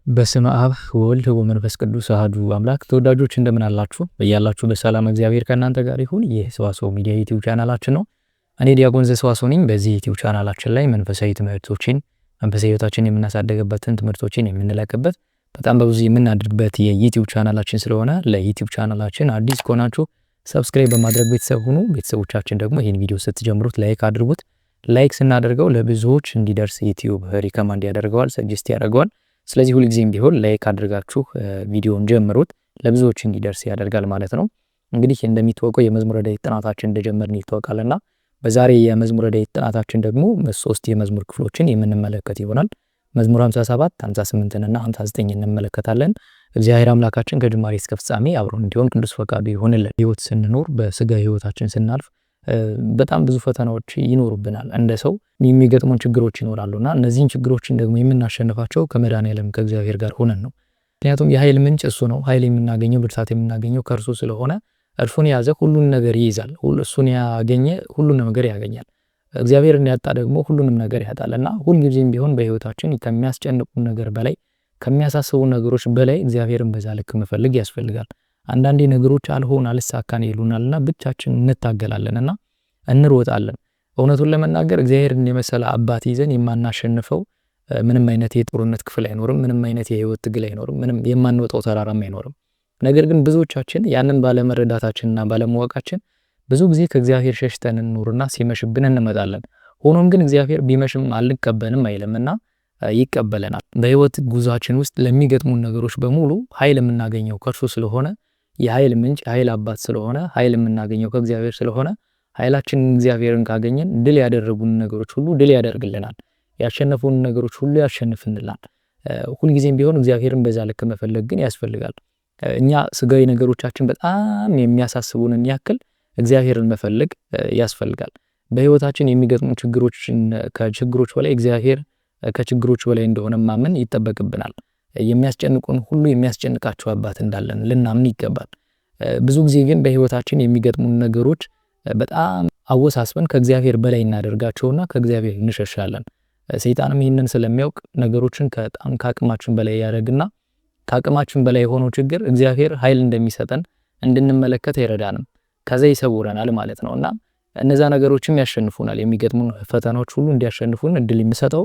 በስመ አብ ወወልድ ወመንፈስ ቅዱስ አሐዱ አምላክ። ተወዳጆች እንደምን አላችሁ? በያላችሁ በሰላም እግዚአብሔር ከእናንተ ጋር ይሁን። ይህ ሰዋስው ሚዲያ ዩቲዩብ ቻናላችን ነው። እኔ ዲያቆን ዘሰዋስው ነኝ። በዚህ ዩቲዩብ ቻናላችን ላይ መንፈሳዊ ትምህርቶችን፣ መንፈሳዊ ሕይወታችንን የምናሳደግበትን ትምህርቶችን የምንለቅበት በጣም በብዙ የምናድርበት የዩቲዩብ ቻናላችን ስለሆነ ለዩቲዩብ ቻናላችን አዲስ ከሆናችሁ ሰብስክራይብ በማድረግ ቤተሰብ ሁኑ። ቤተሰቦቻችን ደግሞ ይህን ቪዲዮ ስትጀምሩት ላይክ አድርጉት። ላይክ ስናደርገው ለብዙዎች እንዲደርስ ዩቲዩብ ሪከማንድ ያደርገዋል፣ ሰጀስት ያደርገዋል። ስለዚህ ሁልጊዜም ቢሆን ላይክ አድርጋችሁ ቪዲዮን ጀምሩት፣ ለብዙዎች እንዲደርስ ያደርጋል ማለት ነው። እንግዲህ እንደሚታወቀው የመዝሙረ ዳዊት ጥናታችን እንደጀመርን ይታወቃልና በዛሬ የመዝሙረ ዳዊት ጥናታችን ደግሞ 3 የመዝሙር ክፍሎችን የምንመለከት ይሆናል። መዝሙር 57፣ 58 እና 59 እንመለከታለን። እግዚአብሔር አምላካችን ከጅማሬ እስከ ፍጻሜ አብሮን እንዲሆን ቅዱስ ፈቃዱ ይሁንልን። ህይወት ስንኖር በስጋ ህይወታችን ስናልፍ በጣም ብዙ ፈተናዎች ይኖሩብናል። እንደ ሰው የሚገጥሙን ችግሮች ይኖራሉና እነዚህን ችግሮችን ደግሞ የምናሸንፋቸው ከመድኃኔዓለም ከእግዚአብሔር ጋር ሆነን ነው። ምክንያቱም የኃይል ምንጭ እሱ ነው። ኃይል የምናገኘው ብርታት የምናገኘው ከእርሱ ስለሆነ እርሱን የያዘ ሁሉን ነገር ይይዛል። እሱን ያገኘ ሁሉን ነገር ያገኛል። እግዚአብሔርን ያጣ ደግሞ ሁሉንም ነገር ያጣልና ሁልጊዜም ቢሆን በህይወታችን ከሚያስጨንቁን ነገር በላይ ከሚያሳስቡ ነገሮች በላይ እግዚአብሔርን በዛ ልክ መፈለግ ያስፈልጋል። አንዳንዴ ነገሮች አልሆን አልሳካን ይሉናልና ብቻችን እንታገላለንና እንሮጣለን። እውነቱን ለመናገር እግዚአብሔርን የመሰለ አባት ይዘን የማናሸንፈው ምንም አይነት የጦርነት ክፍል አይኖርም። ምንም አይነት የህይወት ትግል አይኖርም። ምንም የማንወጣው ተራራም አይኖርም። ነገር ግን ብዙዎቻችን ያንን ባለመረዳታችንና ባለማወቃችን ብዙ ጊዜ ከእግዚአብሔር ሸሽተን እንኖርና ሲመሽብን እንመጣለን። ሆኖም ግን እግዚአብሔር ቢመሽም አልቀበልም አይልምና ይቀበለናል። በህይወት ጉዟችን ውስጥ ለሚገጥሙን ነገሮች በሙሉ ኃይል የምናገኘው ከእርሱ ስለሆነ የኃይል ምንጭ የኃይል አባት ስለሆነ ኃይል የምናገኘው ከእግዚአብሔር ስለሆነ ኃይላችንን እግዚአብሔርን ካገኘን ድል ያደረጉን ነገሮች ሁሉ ድል ያደርግልናል። ያሸነፉን ነገሮች ሁሉ ያሸንፍልናል። ሁልጊዜም ቢሆን እግዚአብሔርን በዛ ልክ መፈለግ ግን ያስፈልጋል። እኛ ስጋዊ ነገሮቻችን በጣም የሚያሳስቡንን ያክል እግዚአብሔርን መፈለግ ያስፈልጋል። በህይወታችን የሚገጥሙን ችግሮችን ከችግሮች በላይ እግዚአብሔር ከችግሮች በላይ እንደሆነ ማመን ይጠበቅብናል። የሚያስጨንቁን ሁሉ የሚያስጨንቃቸው አባት እንዳለን ልናምን ይገባል። ብዙ ጊዜ ግን በህይወታችን የሚገጥሙን ነገሮች በጣም አወሳስበን ከእግዚአብሔር በላይ እናደርጋቸውና ከእግዚአብሔር እንሸሻለን። ሰይጣንም ይህንን ስለሚያውቅ ነገሮችን በጣም ከአቅማችን በላይ ያደርግና ከአቅማችን በላይ የሆነው ችግር እግዚአብሔር ኃይል እንደሚሰጠን እንድንመለከት አይረዳንም። ከዛ ይሰውረናል ማለት ነውና እነዛ ነገሮችም ያሸንፉናል። የሚገጥሙን ፈተናዎች ሁሉ እንዲያሸንፉን እድል የሚሰጠው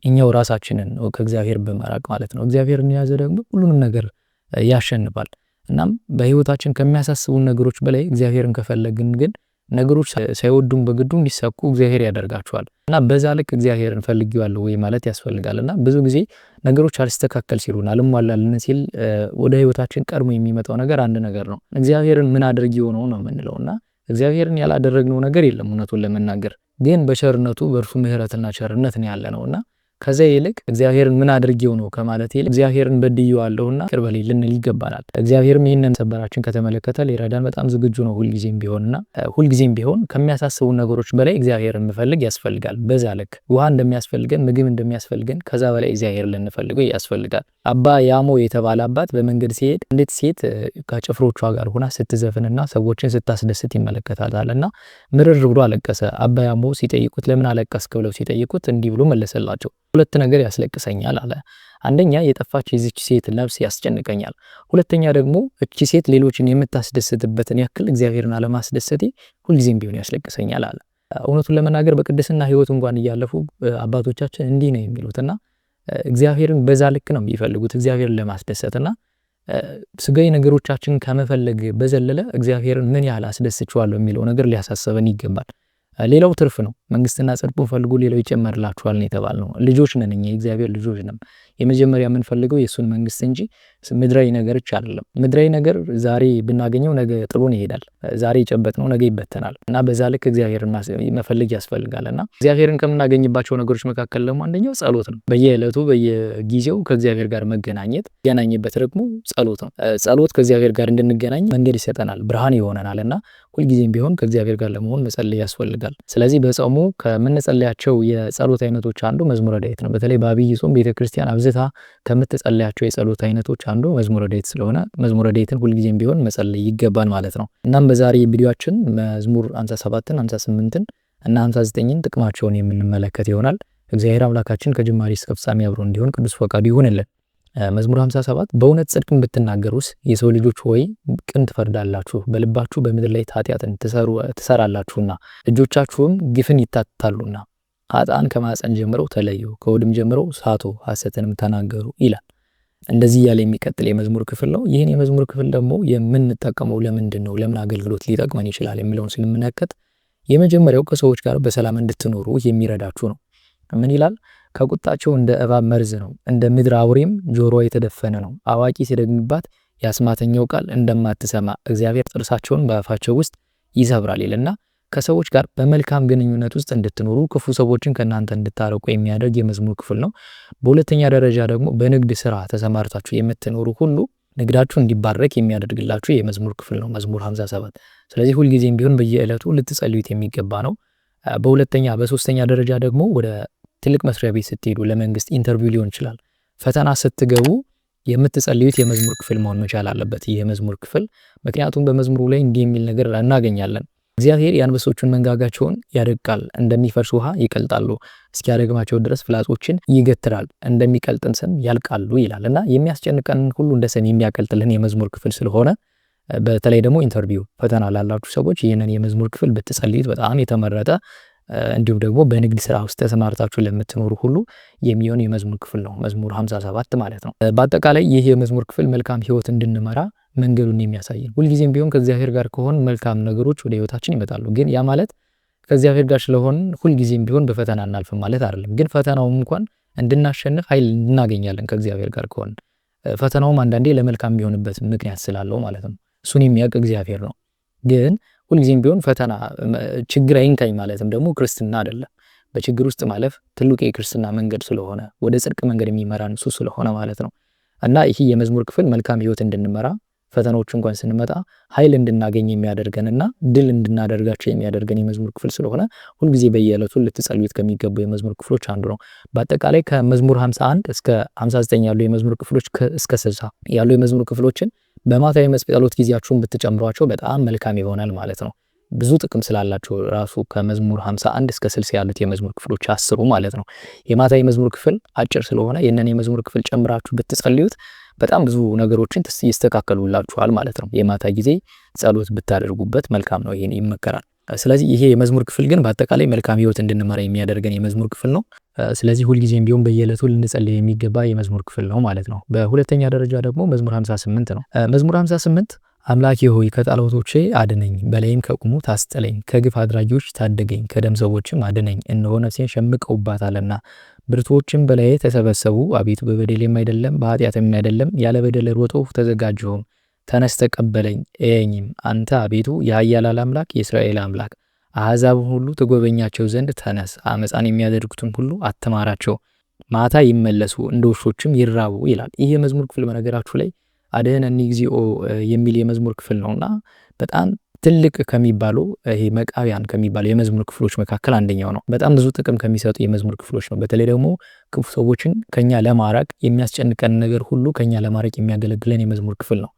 እኛው ራሳችንን ከእግዚአብሔር በመራቅ ማለት ነው። እግዚአብሔርን የያዘ ደግሞ ሁሉንም ነገር ያሸንፋል። እናም በህይወታችን ከሚያሳስቡን ነገሮች በላይ እግዚአብሔርን ከፈለግን ግን ነገሮች ሳይወዱን በግዱ እንዲሳኩ እግዚአብሔር ያደርጋቸዋል። እና በዛ ልክ እግዚአብሔርን ፈልጌዋለሁ ወይ ማለት ያስፈልጋልና ብዙ ጊዜ ነገሮች አልስተካከል ሲሉን አልሟላልን ሲል ወደ ህይወታችን ቀድሞ የሚመጣው ነገር አንድ ነገር ነው። እግዚአብሔርን ምን አድርጌው ነው የምንለውና እግዚአብሔርን ያላደረግነው ነገር የለም። እውነቱን ለመናገር ግን በቸርነቱ በእርሱ ምህረትና ቸርነት ነው ያለነውና ከዛ ይልቅ እግዚአብሔርን ምን አድርጌው ነው ከማለት ይልቅ እግዚአብሔርን በድዬዋለሁና ይቅር በለኝ ልንል ይገባናል። እግዚአብሔርም ይህንን ሰበራችን ከተመለከተ ሊረዳን በጣም ዝግጁ ነው ሁልጊዜም ቢሆንና ሁልጊዜም ቢሆን ከሚያሳስቡ ነገሮች በላይ እግዚአብሔርን መፈለግ ያስፈልጋል። በዛ ልክ ውሃ እንደሚያስፈልገን ምግብ እንደሚያስፈልገን ከዛ በላይ እግዚአብሔርን ልንፈልገው ያስፈልጋል። አባ ያሞ የተባለ አባት በመንገድ ሲሄድ እንዴት ሴት ከጭፍሮቿ ጋር ሆና ስትዘፍንና ሰዎችን ስታስደስት ይመለከታልና ምርር ብሎ አለቀሰ። አባ ያሞ ሲጠይቁት ለምን አለቀስክ ብለው ሲጠይቁት እንዲህ ብሎ መለሰላቸው። 2 ነገር ያስለቅሰኛል አለ። አንደኛ የጠፋች የዚች ሴት ነፍስ ያስጨንቀኛል። ሁለተኛ ደግሞ እቺ ሴት ሌሎችን የምታስደስትበትን ያክል እግዚአብሔርን አለማስደሰቴ ሁልጊዜም ቢሆን ያስለቅሰኛል አለ። እውነቱን ለመናገር በቅድስና ህይወት እንኳን እያለፉ አባቶቻችን እንዲህ ነው የሚሉትና እግዚአብሔርን በዛ ልክ ነው የሚፈልጉት እግዚአብሔርን ለማስደሰትና ስጋዊ ነገሮቻችን ከመፈለግ በዘለለ እግዚአብሔርን ምን ያህል አስደስቻለሁ የሚለው ነገር ሊያሳስበን ይገባል። ሌላው ትርፍ ነው። መንግስትና ጽድቁን ፈልጉ ሌላው ይጨመርላችኋል ነው የተባልነው። ልጆች ነን እኛ የእግዚአብሔር ልጆች ነን። የመጀመሪያ የምንፈልገው የሱን መንግስት እንጂ ምድራዊ ነገሮች አይደለም። ምድራዊ ነገር ዛሬ ብናገኘው ነገ ጥሎን ይሄዳል። ዛሬ የጨበጥነው ነገ ይበተናል እና በዛ ልክ እግዚአብሔርን መፈለግ ያስፈልጋልና እግዚአብሔርን ከምናገኝባቸው ነገሮች መካከል ደግሞ አንደኛው ጸሎት ነው። በየዕለቱ በየጊዜው ከእግዚአብሔር ጋር መገናኘት ገናኝበት ደግሞ ጸሎት ነው። ጸሎት ከእግዚአብሔር ጋር እንድንገናኝ መንገድ ይሰጠናል፣ ብርሃን ይሆነናልና ሁልጊዜም ቢሆን ከእግዚአብሔር ጋር ለመሆን መጸለይ ያስፈልጋል። ስለዚህ በጾሙ ከምንጸልያቸው የጸሎት አይነቶች አንዱ መዝሙረ ዳዊት ነው። በተለይ በአብይ ጾም ቤተክርስቲያን አብዝታ ከምትጸልያቸው የጸሎት አይነቶች አንዱ መዝሙረ ዳዊት ስለሆነ መዝሙረ ዳዊትን ሁልጊዜም ቢሆን መጸለይ ይገባል ማለት ነው። እናም በዛሬ ቪዲዮአችን መዝሙር 57ን 58ን እና 59ን ጥቅማቸውን የምንመለከት ይሆናል። እግዚአብሔር አምላካችን ከጅማሬ እስከ ፍጻሜ አብሮ እንዲሆን ቅዱስ ፈቃዱ ይሁንልን። መዝሙር 57 በእውነት ጽድቅን ብትናገሩስ የሰው ልጆች ሆይ ቅን ትፈርዳላችሁ፣ በልባችሁ በምድር ላይ ኃጢአትን ትሰራላችሁና እጆቻችሁም ግፍን ይታታሉና ኃጥአን ከማፀን ጀምረው ተለዩ፣ ከሆድም ጀምረው ሳቱ፣ ሐሰትንም ተናገሩ ይላል። እንደዚህ ያለ የሚቀጥል የመዝሙር ክፍል ነው። ይህን የመዝሙር ክፍል ደግሞ የምንጠቀመው ለምንድን ነው፣ ለምን አገልግሎት ሊጠቅመን ይችላል የሚለውን ስንመለከት የመጀመሪያው ከሰዎች ጋር በሰላም እንድትኖሩ የሚረዳችሁ ነው። ምን ይላል? ከቁጣቸው እንደ እባብ መርዝ ነው፣ እንደ ምድር አውሬም ጆሮ የተደፈነ ነው። አዋቂ ሲደግምባት የአስማተኛው ቃል እንደማትሰማ እግዚአብሔር ጥርሳቸውን በአፋቸው ውስጥ ይሰብራል ይልና ከሰዎች ጋር በመልካም ግንኙነት ውስጥ እንድትኖሩ ክፉ ሰዎችን ከእናንተ እንድታረቁ የሚያደርግ የመዝሙር ክፍል ነው። በሁለተኛ ደረጃ ደግሞ በንግድ ስራ ተሰማርታችሁ የምትኖሩ ሁሉ ንግዳችሁ እንዲባረክ የሚያደርግላችሁ የመዝሙር ክፍል ነው መዝሙር 57። ስለዚህ ሁልጊዜም ቢሆን በየዕለቱ ልትጸልዩት የሚገባ ነው። በሶስተኛ ደረጃ ደግሞ ወደ ትልቅ መስሪያ ቤት ስትሄዱ፣ ለመንግስት ኢንተርቪው ሊሆን ይችላል፣ ፈተና ስትገቡ የምትጸልዩት የመዝሙር ክፍል መሆን መቻል አለበት ይህ የመዝሙር ክፍል። ምክንያቱም በመዝሙሩ ላይ እንዲህ የሚል ነገር እናገኛለን። እግዚአብሔር የአንበሶቹን መንጋጋቸውን ያደቃል፣ እንደሚፈርስ ውሃ ይቀልጣሉ፣ እስኪያደግማቸው ድረስ ፍላጾችን ይገትራል፣ እንደሚቀልጥም ሰም ያልቃሉ ይላል እና የሚያስጨንቀን ሁሉ እንደ ሰም የሚያቀልጥልን የመዝሙር ክፍል ስለሆነ በተለይ ደግሞ ኢንተርቪው ፈተና ላላችሁ ሰዎች ይህንን የመዝሙር ክፍል ብትጸልዩት በጣም የተመረጠ እንዲሁም ደግሞ በንግድ ስራ ውስጥ ተሰማርታችሁ ለምትኖሩ ሁሉ የሚሆን የመዝሙር ክፍል ነው መዝሙር 57 ማለት ነው። በአጠቃላይ ይህ የመዝሙር ክፍል መልካም ህይወት እንድንመራ መንገዱን የሚያሳየን፣ ሁልጊዜም ቢሆን ከእግዚአብሔር ጋር ከሆን መልካም ነገሮች ወደ ህይወታችን ይመጣሉ። ግን ያ ማለት ከእግዚአብሔር ጋር ስለሆን ሁልጊዜም ቢሆን በፈተና እናልፍም ማለት አይደለም። ግን ፈተናውም እንኳን እንድናሸንፍ ኃይል እናገኛለን ከእግዚአብሔር ጋር ከሆን። ፈተናውም አንዳንዴ ለመልካም የሚሆንበት ምክንያት ስላለው ማለት ነው። እሱን የሚያውቅ እግዚአብሔር ነው። ግን ሁልጊዜም ቢሆን ፈተና ችግር አይንካኝ ማለትም ደግሞ ክርስትና አይደለም። በችግር ውስጥ ማለፍ ትልቁ የክርስትና መንገድ ስለሆነ ወደ ጽድቅ መንገድ የሚመራን እሱ ስለሆነ ማለት ነው። እና ይህ የመዝሙር ክፍል መልካም ህይወት እንድንመራ ፈተናዎች እንኳን ስንመጣ ኃይል እንድናገኝ የሚያደርገንና ድል እንድናደርጋቸው የሚያደርገን የመዝሙር ክፍል ስለሆነ ሁልጊዜ በየዕለቱ ልትጸልዩት ከሚገቡ የመዝሙር ክፍሎች አንዱ ነው። በአጠቃላይ ከመዝሙር 51 እስከ 59 ያሉ የመዝሙር ክፍሎች እስከ 60 ያሉ የመዝሙር ክፍሎችን በማታ የጸሎት ጊዜያችሁን ብትጨምሯቸው በጣም መልካም ይሆናል ማለት ነው። ብዙ ጥቅም ስላላቸው ራሱ ከመዝሙር 51 እስከ 60 ያሉት የመዝሙር ክፍሎች 10 ማለት ነው። የማታ የመዝሙር ክፍል አጭር ስለሆነ ይህንን የመዝሙር ክፍል ጨምራችሁ ብትጸልዩት በጣም ብዙ ነገሮችን ይስተካከሉላችኋል ማለት ነው። የማታ ጊዜ ጸሎት ብታደርጉበት መልካም ነው፣ ይሄን ይመከራል። ስለዚህ ይሄ የመዝሙር ክፍል ግን በአጠቃላይ መልካም ህይወት እንድንመራ የሚያደርገን የመዝሙር ክፍል ነው። ስለዚህ ሁልጊዜም ቢሆን በየዕለቱ ልንጸልይ የሚገባ የመዝሙር ክፍል ነው ማለት ነው። በሁለተኛ ደረጃ ደግሞ መዝሙር 58 ነው። መዝሙር 58 አምላኬ ሆይ ከጠላቶቼ አድነኝ፣ በላይም ከቁሙ ታስጥለኝ፣ ከግፍ አድራጊዎች ታደገኝ፣ ከደም ሰዎችም አድነኝ። እነሆ ነፍሴን ሸምቀውባታልና ብርቱዎችም በላዬ ተሰበሰቡ። አቤቱ በበደሌም አይደለም በኃጢአትም አይደለም፣ ያለ በደል ሮጠው ተዘጋጀሁም። ተነስ ተቀበለኝ እየኝም፣ አንተ አቤቱ የኃያላን አምላክ የእስራኤል አምላክ። አሕዛብን ሁሉ ትጎበኛቸው ዘንድ ተነስ፣ አመፃን የሚያደርጉትም ሁሉ አትማራቸው። ማታ ይመለሱ እንደ ውሾችም ይራቡ ይላል። ይህ የመዝሙር ክፍል በነገራችሁ ላይ አድኅነኒ እግዚኦ የሚል የመዝሙር ክፍል ነውና በጣም ትልቅ ከሚባሉ ይሄ መቃብያን ከሚባሉ የመዝሙር ክፍሎች መካከል አንደኛው ነው። በጣም ብዙ ጥቅም ከሚሰጡ የመዝሙር ክፍሎች ነው። በተለይ ደግሞ ክፉ ሰዎችን ከኛ ለማራቅ የሚያስጨንቀን ነገር ሁሉ ከኛ ለማራቅ የሚያገለግለን የመዝሙር ክፍል ነው።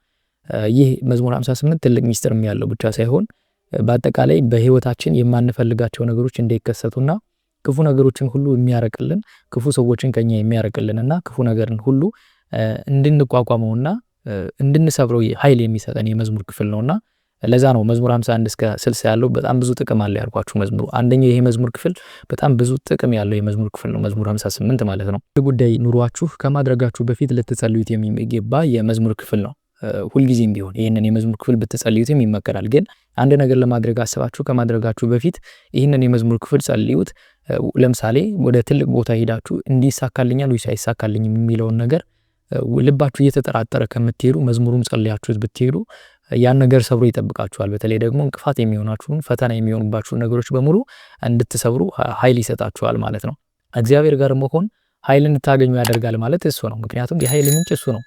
ይህ መዝሙር 58 ትልቅ ሚስጥር ያለው ብቻ ሳይሆን በአጠቃላይ በህይወታችን የማንፈልጋቸው ነገሮች እንዳይከሰቱና ክፉ ነገሮችን ሁሉ የሚያረቅልን ክፉ ሰዎችን ከኛ የሚያረቅልንና ክፉ ነገርን ሁሉ እንድንቋቋመውና እንድንሰብረው ኃይል የሚሰጠን የመዝሙር ክፍል ነውና ለዛ ነው መዝሙር 51 እስከ 60 ያለው በጣም ብዙ ጥቅም አለ ያልኳችሁ መዝሙሩ። አንደኛው ይሄ መዝሙር ክፍል በጣም ብዙ ጥቅም ያለው የመዝሙር ክፍል ነው መዝሙር 58 ማለት ነው። ጉዳይ ኑሯችሁ ከማድረጋችሁ በፊት ልትጸልዩት የሚገባ የመዝሙር ክፍል ነው። ሁልጊዜም ቢሆን ይህንን የመዝሙር ክፍል ብትጸልዩትም ይመከራል። ግን አንድ ነገር ለማድረግ አስባችሁ ከማድረጋችሁ በፊት ይህንን የመዝሙር ክፍል ጸልዩት። ለምሳሌ ወደ ትልቅ ቦታ ሄዳችሁ እንዲሳካልኛል ወይስ አይሳካልኝም የሚለውን ነገር ልባችሁ እየተጠራጠረ ከምትሄዱ መዝሙሩን ጸልያችሁት ብትሄዱ ያን ነገር ሰብሮ ይጠብቃችኋል። በተለይ ደግሞ እንቅፋት የሚሆናችሁን ፈተና የሚሆኑባችሁን ነገሮች በሙሉ እንድትሰብሩ ኃይል ይሰጣችኋል ማለት ነው። እግዚአብሔር ጋር መሆን ኃይል እንድታገኙ ያደርጋል ማለት እሱ ነው። ምክንያቱም የኃይል ምንጭ እሱ ነው።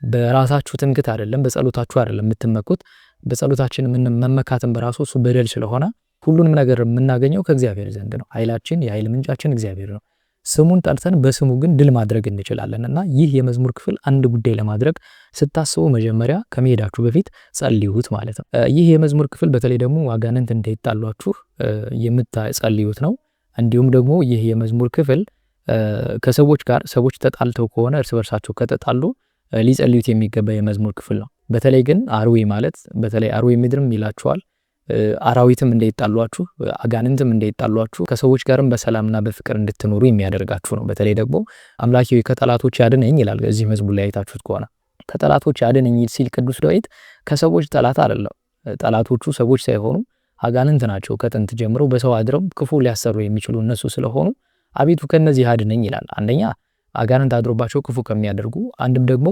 በራሳችሁ ትምክት አይደለም፣ በጸሎታችሁ አይደለም የምትመኩት። በጸሎታችን መመካትን በራሱ እሱ በደል ስለሆነ ሁሉንም ነገር የምናገኘው ከእግዚአብሔር ዘንድ ነው። ኃይላችን የኃይል ምንጫችን እግዚአብሔር ነው። ስሙን ጠርተን በስሙ ግን ድል ማድረግ እንችላለን እና ይህ የመዝሙር ክፍል አንድ ጉዳይ ለማድረግ ስታስቡ መጀመሪያ ከመሄዳችሁ በፊት ጸልዩት ማለት ነው። ይህ የመዝሙር ክፍል በተለይ ደግሞ አጋንንት እንዳይጣሏችሁ የምትጸልዩት ነው። እንዲሁም ደግሞ ይህ የመዝሙር ክፍል ከሰዎች ጋር ሰዎች ተጣልተው ከሆነ እርስ በርሳቸው ከተጣሉ ሊጸልዩት የሚገባ የመዝሙር ክፍል ነው። በተለይ ግን አርዌ ማለት በተለይ አርዌ ምድርም ይላቸዋል አራዊትም እንዳይጣሏችሁ አጋንንትም እንዳይጣሏችሁ ከሰዎች ጋርም በሰላምና በፍቅር እንድትኖሩ የሚያደርጋችሁ ነው። በተለይ ደግሞ አምላኬ ሆይ ከጠላቶች ያድነኝ ይላል። እዚህ መዝሙር ላይ አይታችሁት ከሆነ ከጠላቶች ያድነኝ ሲል ቅዱስ ዳዊት ከሰዎች ጠላት አይደለም። ጠላቶቹ ሰዎች ሳይሆኑ አጋንንት ናቸው። ከጥንት ጀምሮ በሰው አድረው ክፉ ሊያሰሩ የሚችሉ እነሱ ስለሆኑ አቤቱ ከነዚህ አድነኝ ይላል። አንደኛ አጋንንት አድሮባቸው ክፉ ከሚያደርጉ፣ አንድም ደግሞ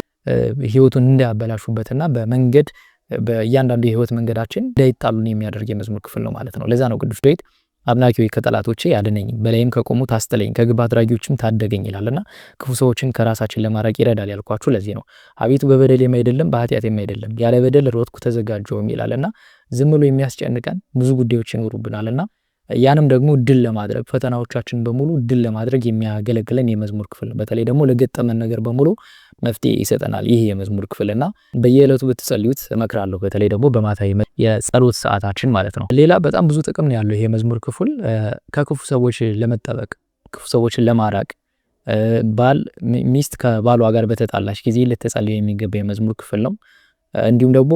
ህይወቱን እንዳያበላሹበትና በመንገድ በእያንዳንዱ የህይወት መንገዳችን እንዳይጣሉን የሚያደርግ የመዝሙር ክፍል ነው ማለት ነው። ለዛ ነው ቅዱስ ዳዊት አምላኬ ሆይ ከጠላቶቼ ያድነኝ፣ በላይም ከቆሙት አስጥለኝ፣ ከግፍ አድራጊዎችም ታደገኝ ይላልና ክፉ ሰዎችን ከራሳችን ለማራቅ ይረዳል ያልኳችሁ ለዚህ ነው። አቤቱ በበደሌም አይደለም በኃጢአቴም አይደለም ያለ በደል ሮጥኩ ተዘጋጀሁም ይላልና ዝም ብሎ የሚያስጨንቀን ብዙ ጉዳዮች ይኖሩብናልና ያንም ደግሞ ድል ለማድረግ ፈተናዎቻችን በሙሉ ድል ለማድረግ የሚያገለግለን የመዝሙር ክፍል ነው። በተለይ ደግሞ ለገጠመን ነገር በሙሉ መፍትሄ ይሰጠናል ይህ የመዝሙር ክፍልና በየዕለቱ ብትጸልዩት እመክራለሁ። በተለይ ደግሞ በማታ የጸሎት ሰዓታችን ማለት ነው። ሌላ በጣም ብዙ ጥቅም ነው ያለው ይሄ የመዝሙር ክፍል ከክፉ ሰዎች ለመጠበቅ፣ ክፉ ሰዎችን ለማራቅ፣ ባል ሚስት ከባሏ ጋር በተጣላች ጊዜ ልትጸልዩ የሚገባ የመዝሙር ክፍል ነው። እንዲሁም ደግሞ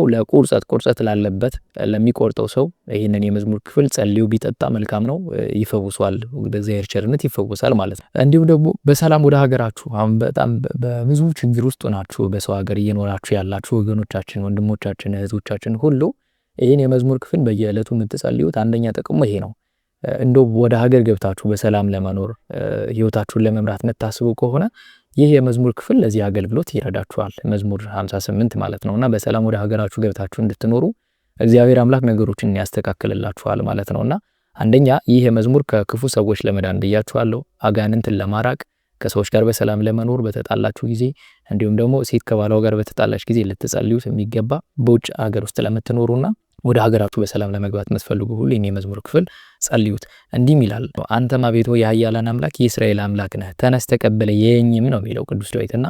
ቁርጸት ላለበት ለሚቆርጠው ሰው ይህንን የመዝሙር ክፍል ጸልዩ ቢጠጣ መልካም ነው፣ ይፈውሷል፣ በእግዚአብሔር ቸርነት ይፈውሳል ማለት ነው። እንዲሁም ደግሞ በሰላም ወደ ሀገራችሁ አሁን በጣም በብዙ ችግር ውስጥ ናችሁ በሰው ሀገር እየኖራችሁ ያላችሁ ወገኖቻችን፣ ወንድሞቻችን፣ እህቶቻችን ሁሉ ይህን የመዝሙር ክፍል በየዕለቱ የምትጸልዩት አንደኛ ጥቅሙ ይሄ ነው። እንደው ወደ ሀገር ገብታችሁ በሰላም ለመኖር ህይወታችሁን ለመምራት የምታስቡ ከሆነ ይህ የመዝሙር ክፍል ለዚህ አገልግሎት ይረዳችኋል። መዝሙር 58 ማለት ነውና በሰላም ወደ ሀገራችሁ ገብታችሁ እንድትኖሩ እግዚአብሔር አምላክ ነገሮችን ያስተካክልላችኋል ማለት ነውና አንደኛ ይህ የመዝሙር ከክፉ ሰዎች ለመዳን ብያችኋለሁ፣ አጋንንትን ለማራቅ፣ ከሰዎች ጋር በሰላም ለመኖር በተጣላችሁ ጊዜ፣ እንዲሁም ደግሞ ሴት ከባሏ ጋር በተጣላች ጊዜ ልትጸልዩት የሚገባ በውጭ ሀገር ውስጥ ለምትኖሩና ወደ ሀገራችሁ በሰላም ለመግባት የምትፈልጉ ሁሉ ይህን የመዝሙር ክፍል ጸልዩት። እንዲህም ይላል አንተም አቤቱ የኃያላን አምላክ የእስራኤል አምላክ ነህ፣ ተነስ ተቀበለኝ ነው የሚለው ቅዱስ ዳዊትና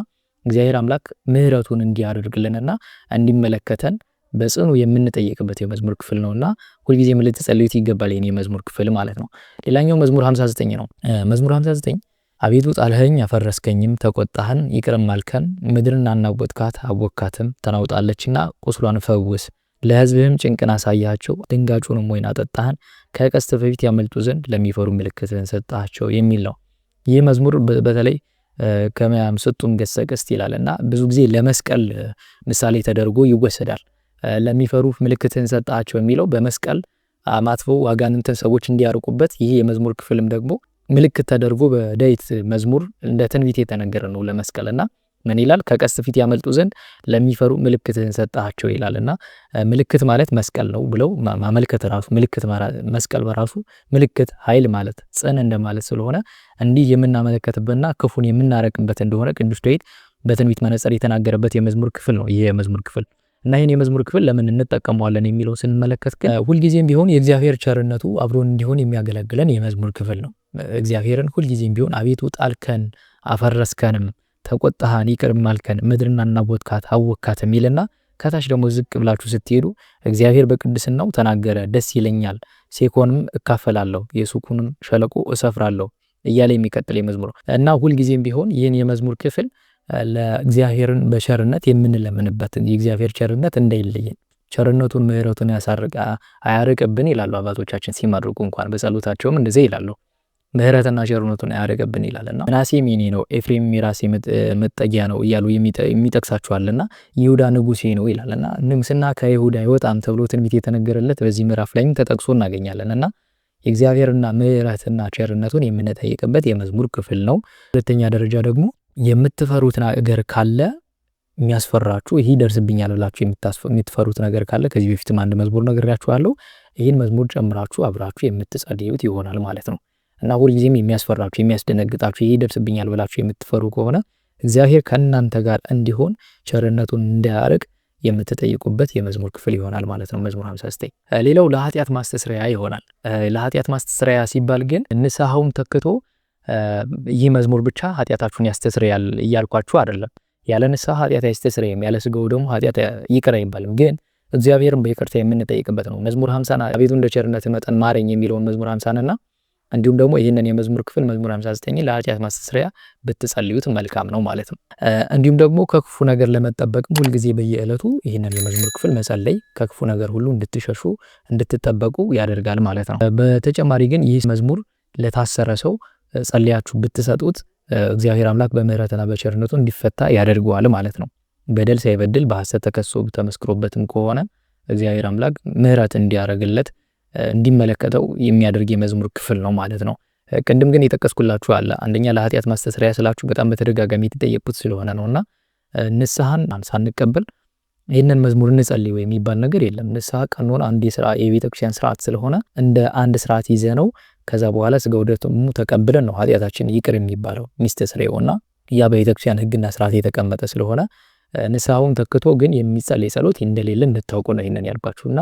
እግዚአብሔር አምላክ ምሕረቱን እንዲያደርግልንና እንዲመለከተን በጽኑ የምንጠይቅበት የመዝሙር ክፍል ነውና ሁልጊዜም ልትጸልዩት ይገባል ይህን የመዝሙር ክፍል ማለት ነው። ሌላኛው መዝሙር 59 ነው። መዝሙር 59 አቤቱ ጣልኸኝ አፈረስከኝም፣ ተቆጣህን ይቅርም አልከን፣ ምድርን አናወጥካት አወካትም፣ ተናውጣለችና ቁስሏን ፈውስ፣ ለሕዝብህም ጭንቅን አሳያቸው፣ ድንጋጩንም ወይን አጠጣህን፣ ከቀስት በፊት ያመልጡ ዘንድ ለሚፈሩ ምልክትህን ሰጣቸው የሚል ነው። ይህ መዝሙር በተለይ ከመያም ስጡም ገሰ ቀስት ይላልና ብዙ ጊዜ ለመስቀል ምሳሌ ተደርጎ ይወሰዳል። ለሚፈሩ ምልክትህን ሰጣቸው የሚለው በመስቀል ማጥፈው አጋንንትን ሰዎች እንዲያርቁበት፣ ይህ የመዝሙር ክፍልም ደግሞ ምልክት ተደርጎ በዳዊት መዝሙር እንደ ትንቢት የተነገረ ነው ለመስቀልና ምን ይላል? ከቀስት ፊት ያመልጡ ዘንድ ለሚፈሩ ምልክትህን ሰጣቸው ይላልና ምልክት ማለት መስቀል ነው ብለው ማመልከት ራሱ ምልክት መስቀል በራሱ ምልክት ኃይል ማለት ጽን እንደማለት ስለሆነ እንዲህ የምናመለከትበትና ክፉን የምናረቅበት እንደሆነ ቅዱስ ዳዊት በትንቢት መነጽር የተናገረበት የመዝሙር ክፍል ነው ይህ የመዝሙር ክፍል እና ይህን የመዝሙር ክፍል ለምን እንጠቀመዋለን የሚለው ስንመለከት ግን ሁልጊዜም ቢሆን የእግዚአብሔር ቸርነቱ አብሮን እንዲሆን የሚያገለግለን የመዝሙር ክፍል ነው። እግዚአብሔርን ሁልጊዜም ቢሆን አቤቱ ጣልከን አፈረስከንም፣ ተቆጣሃን ይቅርም አልከን፣ ምድርን አናወጥካት አወካት የሚልና ከታች ደግሞ ዝቅ ብላችሁ ስትሄዱ እግዚአብሔር በቅድስናው ተናገረ፣ ደስ ይለኛል፣ ሴኮንም እካፈላለሁ፣ የሱኩንም ሸለቆ እሰፍራለሁ እያለ የሚቀጥል የመዝሙር እና ሁልጊዜም ቢሆን ይህን የመዝሙር ክፍል ለእግዚአብሔርን በቸርነት የምንለምንበት የእግዚአብሔር ቸርነት እንዳይለየን ቸርነቱን ምሕረቱን አያርቅብን ይላሉ አባቶቻችን ሲመርቁ እንኳን በጸሎታቸውም እንደዚህ ይላሉ። ምሕረትና ቸርነቱን አያርቅብን ይላልና ምናሴም የኔ ነው ኤፍሬም የራሴ መጠጊያ ነው እያሉ የሚጠቅሳቸዋልና ይሁዳ ንጉሴ ነው ይላልና ንግስና ከይሁዳ አይወጣም ተብሎ ትንቢት የተነገረለት በዚህ ምዕራፍ ላይም ተጠቅሶ እናገኛለንና የእግዚአብሔርና ምሕረትና ቸርነቱን የምንጠይቅበት የመዝሙር ክፍል ነው። ሁለተኛ ደረጃ ደግሞ የምትፈሩት ነገር ካለ የሚያስፈራችሁ ይሄ ይደርስብኛል ብላችሁ የምትፈሩት ነገር ካለ ከዚህ በፊትም አንድ መዝሙር ነግሬያችኋለሁ። ይህን መዝሙር ጨምራችሁ አብራችሁ የምትጸልዩት ይሆናል ማለት ነው እና ሁልጊዜም የሚያስፈራችሁ የሚያስደነግጣችሁ ይሄ ይደርስብኛል ብላችሁ የምትፈሩ ከሆነ እግዚአብሔር ከእናንተ ጋር እንዲሆን ቸርነቱን እንዳያርቅ የምትጠይቁበት የመዝሙር ክፍል ይሆናል ማለት ነው። መዝሙር 59 ሌላው ለኃጢአት ማስተስረያ ይሆናል። ለኃጢአት ማስተስረያ ሲባል ግን ንስሐውን ተክቶ ይህ መዝሙር ብቻ ኃጢአታችሁን ያስተስረያል እያልኳችሁ አይደለም። ያለ ንስሐ ኃጢአት ያስተስረይም፣ ያለ ስጋው ደግሞ ኃጢአት ይቅር አይባልም። ግን እግዚአብሔርን በይቅርታ የምንጠይቅበት ነው። መዝሙር 50 አቤቱ እንደ ቸርነትህ መጠን ማረኝ የሚለውን መዝሙር 50 እና እንዲሁም ደግሞ ይህንን የመዝሙር ክፍል መዝሙር 59 ለኃጢአት ማስተስረያ ብትጸልዩት መልካም ነው ማለት ነው። እንዲሁም ደግሞ ከክፉ ነገር ለመጠበቅም ሁልጊዜ በየዕለቱ ይህንን የመዝሙር ክፍል መጸለይ ከክፉ ነገር ሁሉ እንድትሸሹ እንድትጠበቁ ያደርጋል ማለት ነው። በተጨማሪ ግን ይህ መዝሙር ለታሰረ ሰው ጸልያችሁ ብትሰጡት እግዚአብሔር አምላክ በምህረትና በቸርነቱ እንዲፈታ ያደርገዋል ማለት ነው። በደል ሳይበድል በሐሰት ተከሶ ተመስክሮበትም ከሆነ እግዚአብሔር አምላክ ምህረት እንዲያደርግለት እንዲመለከተው የሚያደርግ የመዝሙር ክፍል ነው ማለት ነው። ቅድም ግን የጠቀስኩላችሁ አለ አንደኛ ለኃጢአት ማስተስረያ ስላችሁ በጣም በተደጋጋሚ የተጠየቁት ስለሆነ ነውና ንስሐን ሳንቀበል ይህንን መዝሙር እንጸልይ ወይ የሚባል ነገር የለም። ንስሐ ቀኖና አንድ የቤተክርስቲያን ስርዓት ስለሆነ እንደ አንድ ስርዓት ይዘነው ከዛ በኋላ ስጋው ደሙ ተቀብለን ነው ኃጢአታችን ይቅር የሚባለው ሚስተስረዩና ያ በቤተክርስቲያን ሕግና ስርዓት የተቀመጠ ስለሆነ ንስሐውን ተክቶ ግን የሚጸልይ ጸሎት እንደሌለ እንድታውቁ ነው ይሄንን ያልኳችሁና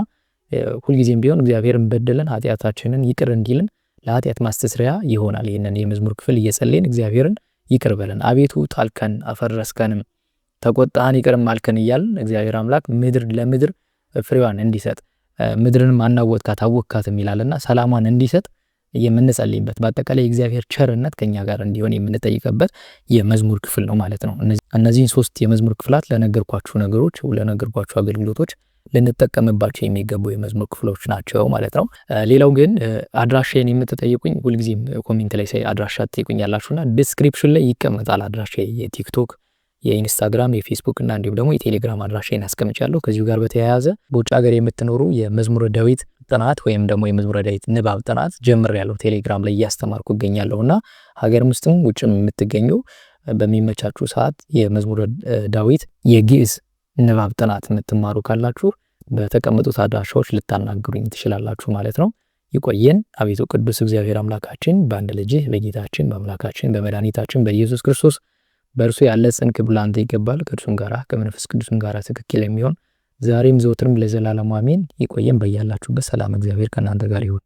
ሁልጊዜም ቢሆን እግዚአብሔርን በደለን ኃጢአታችንን ይቅር እንዲልን ለኃጢአት ማስተስረያ ይሆናል። ይሄንን የመዝሙር ክፍል እየጸለይን እግዚአብሔርን ይቅር በለን አቤቱ ጣልከን አፈረስከንም ተቆጣን ይቅርም አልከን እያልን እግዚአብሔር አምላክ ምድር ለምድር ፍሬዋን እንዲሰጥ ምድርንም አናወጥካት አወካትም ይላልና ሰላሟን እንዲሰጥ የምንጸልይበት በአጠቃላይ የእግዚአብሔር ቸርነት ከኛ ጋር እንዲሆን የምንጠይቅበት የመዝሙር ክፍል ነው ማለት ነው። እነዚህን 3 የመዝሙር ክፍላት ለነገርኳችሁ ነገሮች ለነገርኳችሁ አገልግሎቶች ልንጠቀምባቸው የሚገቡ የመዝሙር ክፍሎች ናቸው ማለት ነው። ሌላው ግን አድራሻዬን የምትጠይቁኝ ሁልጊዜም ኮሜንት ላይ አድራሻ ትጠይቁኛላችሁና ዲስክሪፕሽን ላይ ይቀመጣል አድራሻ የቲክቶክ የኢንስታግራም የፌስቡክ እና እንዲሁም ደግሞ የቴሌግራም አድራሻዬን አስቀምጫለሁ። ከዚሁ ጋር በተያያዘ በውጭ ሀገር የምትኖሩ የመዝሙረ ዳዊት ጥናት ወይም ደግሞ የመዝሙረ ዳዊት ንባብ ጥናት ጀምሬያለሁ። ቴሌግራም ላይ እያስተማርኩ እገኛለሁና ሀገር ውስጥም ውጭም የምትገኙ በሚመቻችሁ ሰዓት የመዝሙረ ዳዊት የግዕዝ ንባብ ጥናት የምትማሩ ካላችሁ በተቀመጡት አድራሻዎች ልታናግሩኝ ትችላላችሁ ማለት ነው። ይቆየን። አቤቱ ቅዱስ እግዚአብሔር አምላካችን በአንድ ልጅህ በጌታችን በአምላካችን በመድኃኒታችን በኢየሱስ ክርስቶስ በእርሱ ያለ ጽድቅ ክብር ላንተ ይገባል። ከእርሱም ጋራ ከመንፈስ ቅዱስም ጋራ ትክክል የሚሆን ዛሬም ዘወትርም ለዘላለም አሜን። ይቆየን። በያላችሁበት ሰላም እግዚአብሔር ከእናንተ ጋር ይሁን።